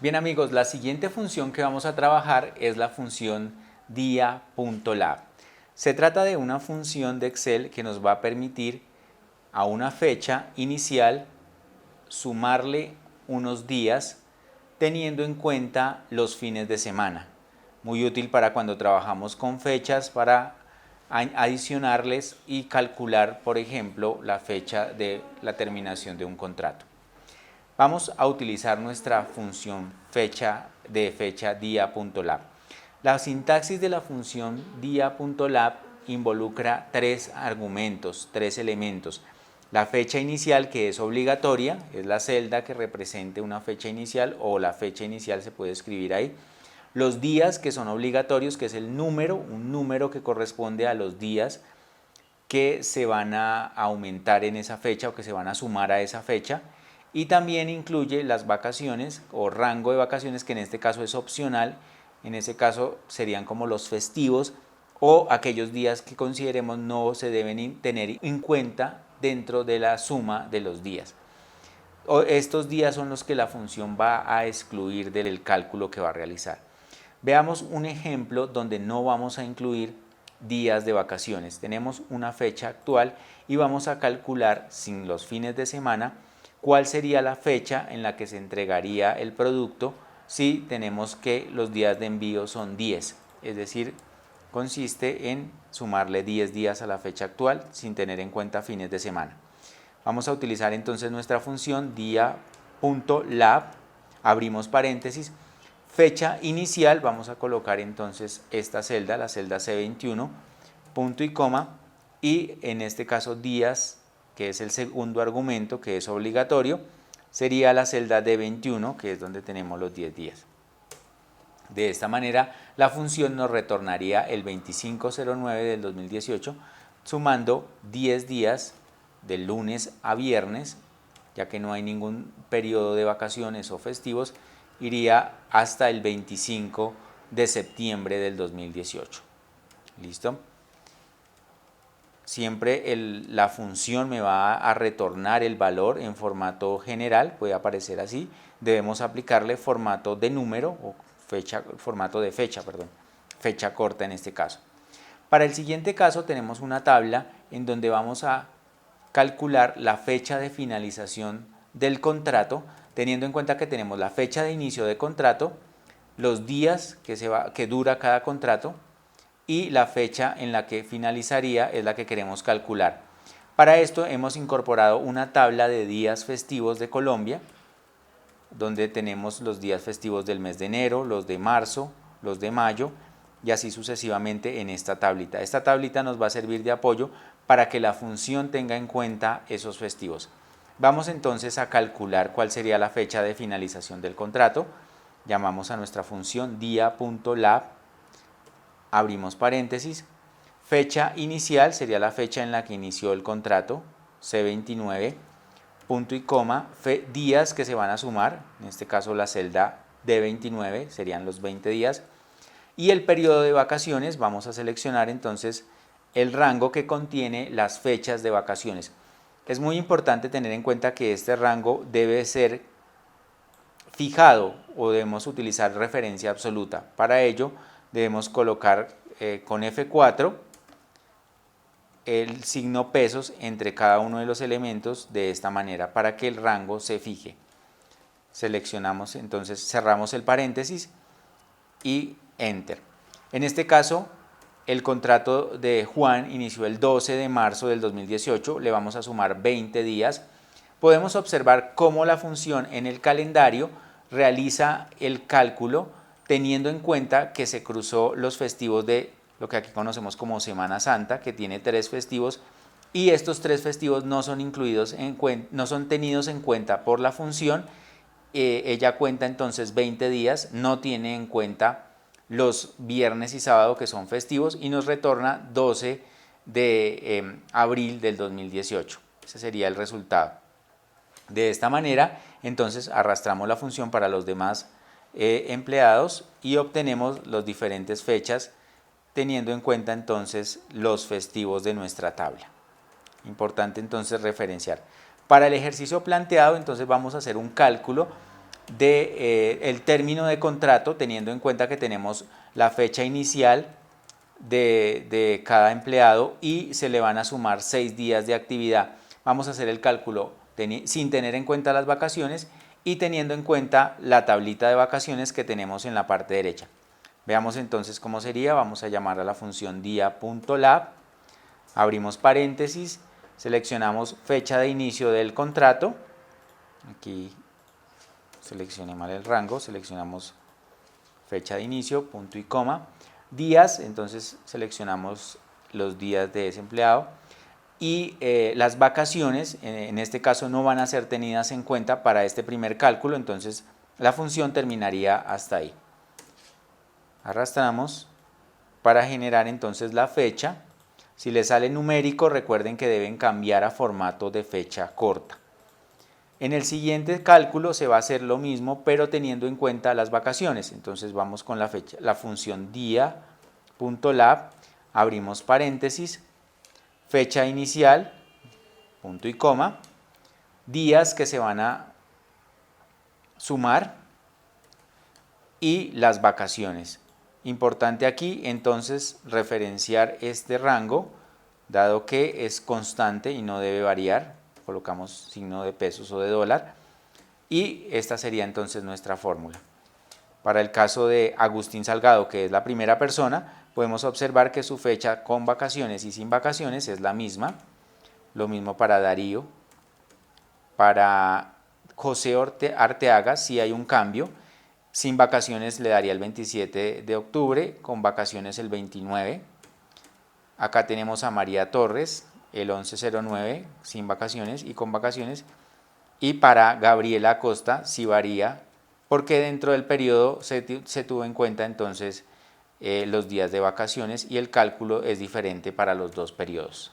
Bien amigos, la siguiente función que vamos a trabajar es la función dia.lab. Se trata de una función de Excel que nos va a permitir a una fecha inicial sumarle unos días teniendo en cuenta los fines de semana. Muy útil para cuando trabajamos con fechas para adicionarles y calcular, por ejemplo, la fecha de la terminación de un contrato. Vamos a utilizar nuestra función fecha dia.lab. La sintaxis de la función dia.lab involucra tres argumentos, tres elementos. La fecha inicial, que es obligatoria, es la celda que represente una fecha inicial o la fecha inicial se puede escribir ahí. Los días, que son obligatorios, que es el número, un número que corresponde a los días que se van a aumentar en esa fecha o que se van a sumar a esa fecha. Y también incluye las vacaciones o rango de vacaciones, que en este caso es opcional. En ese caso serían como los festivos o aquellos días que consideremos no se deben tener en cuenta dentro de la suma de los días. Estos días son los que la función va a excluir del cálculo que va a realizar. Veamos un ejemplo donde no vamos a incluir días de vacaciones. Tenemos una fecha actual y vamos a calcular sin los fines de semana cuál sería la fecha en la que se entregaría el producto si tenemos que los días de envío son 10, es decir, consiste en sumarle 10 días a la fecha actual sin tener en cuenta fines de semana. Vamos a utilizar entonces nuestra función dia.lab, abrimos paréntesis, fecha inicial, vamos a colocar entonces esta celda, la celda C21, punto y coma, y en este caso días, que es el segundo argumento, que es obligatorio, sería la celda D21, que es donde tenemos los 10 días. De esta manera, la función nos retornaría el 2509 del 2018, sumando 10 días de lunes a viernes, ya que no hay ningún periodo de vacaciones o festivos, iría hasta el 25 de septiembre del 2018. ¿Listo? Siempre la función me va a retornar el valor en formato general, puede aparecer así. Debemos aplicarle formato de número o formato de fecha, fecha corta en este caso. Para el siguiente caso tenemos una tabla en donde vamos a calcular la fecha de finalización del contrato, teniendo en cuenta que tenemos la fecha de inicio de contrato, los días que dura cada contrato, y la fecha en la que finalizaría es la que queremos calcular. Para esto hemos incorporado una tabla de días festivos de Colombia, donde tenemos los días festivos del mes de enero, los de marzo, los de mayo y así sucesivamente en esta tablita. Esta tablita nos va a servir de apoyo para que la función tenga en cuenta esos festivos. Vamos entonces a calcular cuál sería la fecha de finalización del contrato. Llamamos a nuestra función dia.lab, abrimos paréntesis, fecha inicial sería la fecha en la que inició el contrato, C29, punto y coma, días que se van a sumar, en este caso la celda D29 serían los 20 días, y el periodo de vacaciones, vamos a seleccionar entonces el rango que contiene las fechas de vacaciones. Es muy importante tener en cuenta que este rango debe ser fijado o debemos utilizar referencia absoluta. Para ello debemos colocar con F4 el signo pesos entre cada uno de los elementos de esta manera para que el rango se fije. Seleccionamos entonces, cerramos el paréntesis y Enter. En este caso, el contrato de Juan inició el 12 de marzo del 2018, le vamos a sumar 20 días. Podemos observar cómo la función en el calendario realiza el cálculo teniendo en cuenta que se cruzó los festivos de lo que aquí conocemos como Semana Santa, que tiene 3 festivos, y estos 3 festivos no son no son tenidos en cuenta por la función. Ella cuenta entonces 20 días, no tiene en cuenta los viernes y sábado que son festivos y nos retorna 12 de abril del 2018. Ese sería el resultado. De esta manera, entonces arrastramos la función para los demás empleados y obtenemos las diferentes fechas teniendo en cuenta entonces los festivos de nuestra tabla. Importante entonces referenciar. Para el ejercicio planteado entonces vamos a hacer un cálculo el término de contrato, teniendo en cuenta que tenemos la fecha inicial de cada empleado y se le van a sumar 6 días de actividad. Vamos a hacer el cálculo sin tener en cuenta las vacaciones y teniendo en cuenta la tablita de vacaciones que tenemos en la parte derecha. Veamos entonces cómo sería. Vamos a llamar a la función dia.lab, abrimos paréntesis, seleccionamos fecha de inicio del contrato, aquí seleccioné mal el rango, seleccionamos fecha de inicio, punto y coma, días, entonces seleccionamos los días de ese empleado y las vacaciones, en este caso no van a ser tenidas en cuenta para este primer cálculo, entonces la función terminaría hasta ahí. Arrastramos para generar entonces la fecha. Si les sale numérico, recuerden que deben cambiar a formato de fecha corta. En el siguiente cálculo se va a hacer lo mismo, pero teniendo en cuenta las vacaciones. Entonces vamos con la función dia.lab, abrimos paréntesis, fecha inicial, punto y coma, días que se van a sumar y las vacaciones. Importante aquí entonces referenciar este rango, dado que es constante y no debe variar. Colocamos signo de pesos o de dólar y esta sería entonces nuestra fórmula. Para el caso de Agustín Salgado, que es la primera persona, podemos observar que su fecha con vacaciones y sin vacaciones es la misma. Lo mismo para Darío. Para José Arteaga sí hay un cambio. Sin vacaciones le daría el 27 de octubre, con vacaciones el 29. Acá tenemos a María Torres, el 1109, sin vacaciones y con vacaciones. Y para Gabriela Acosta sí varía, porque dentro del periodo se tuvo en cuenta entonces los días de vacaciones y el cálculo es diferente para los dos periodos.